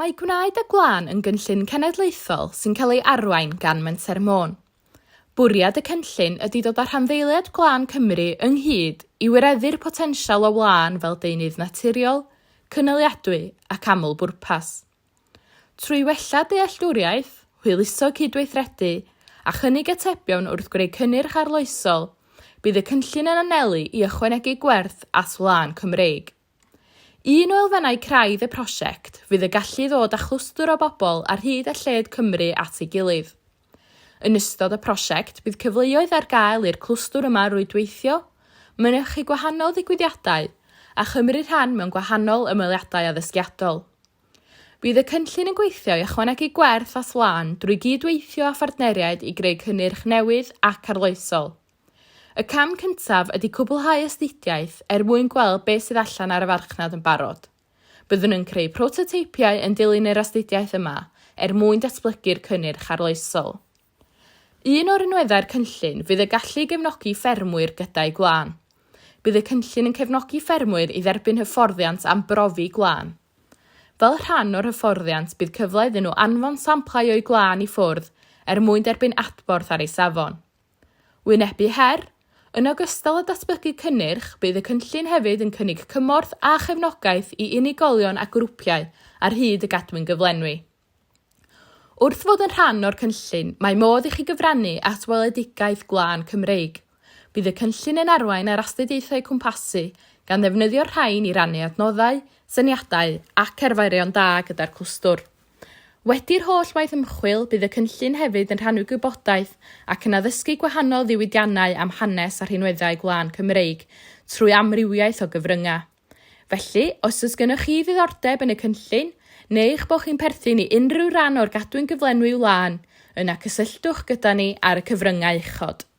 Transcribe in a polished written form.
Mae Gwnaed y Glân yn gynllun cenedlaethol sy'n cael ei arwain gan Menter Môn. Bwriad y cynllun ydy dod â rhanddeiliad Glân Cymru ynghyd i wireddu'r potensial o wlân fel deunydd naturiol, cynaliadwy ac aml bwrpas. Trwy wella dealltwriaeth, hwyluso cydweithredu a chynnig atebion wrth greu cynnyrch arloesol, bydd y cynllun yn anelu i ychwanegu gwerth at wlân Cymreig. Un o elfennau craidd y prosiect fydd y gallu ddod â chlwstwr o bobl ar hyd a lled Cymru at ei gilydd. Yn ystod y prosiect bydd cyfleoedd ar gael i'r clwstwr yma rwydweithio, mynychu gwahanol ddigwyddiadau a chymryd rhan mewn gwahanol ymweliadau addysgiadol. Bydd y cynllun yn gweithio i ychwanegu gwerth at wlân drwy gydweithio a phartneriaid i greu cynnyrch newydd ac arloesol. Y cam cyntaf ydy cwblhau astudiaeth mwyn gweld beth sydd allan ar y farchnad yn barod. Byddwn yn creu prototeipiau yn dilyn yr astudiaeth yma mwyn datblygu'r cynnyrch arloesol. Un o'r enweddau'r cynllun fydd y gallu gefnogi ffermwyr gydau gwlân. Bydd y cynllun yn cefnogi ffermwyr i dderbyn hyfforddiant am brofi gwlân. Fel rhan o'r hyfforddiant bydd cyfle iddyn nhw anfon samplau o'i gwlân i ffwrdd mwyn derbyn adborth ar ei safon. Wynebu her, yn ogystal â datblygu cynnyrch, bydd y cynllun hefyd yn cynnig cymorth a chefnogaeth i unigolion a grwpiau ar hyd y gadwyn gyflenwi. Wrth fod yn rhan o'r cynllun, mae modd i chi gyfrannu at weledigaeth Glân Cymreig. Bydd y cynllun yn arwain ar astudiaethau cwmpasu gan ddefnyddio'r rhain i rannu adnoddau, syniadau ac erfarion da gyda'r clwstwr. Wedi'r holl waith ymchwil, bydd y cynllun hefyd yn rhannu gwybodaeth ac yn addysgu gwahanol ddiwydiannau am hanes a rhinweddau Glân Cymreig trwy amrywiaeth o gyfryngau. Felly, os oes gennych chi ddiddordeb yn y cynllun, neu eich bod chi'n perthyn i unrhyw ran o'r gadwyn gyflenwi wlân, yna cysylltwch gyda ni ar y cyfryngau uchod.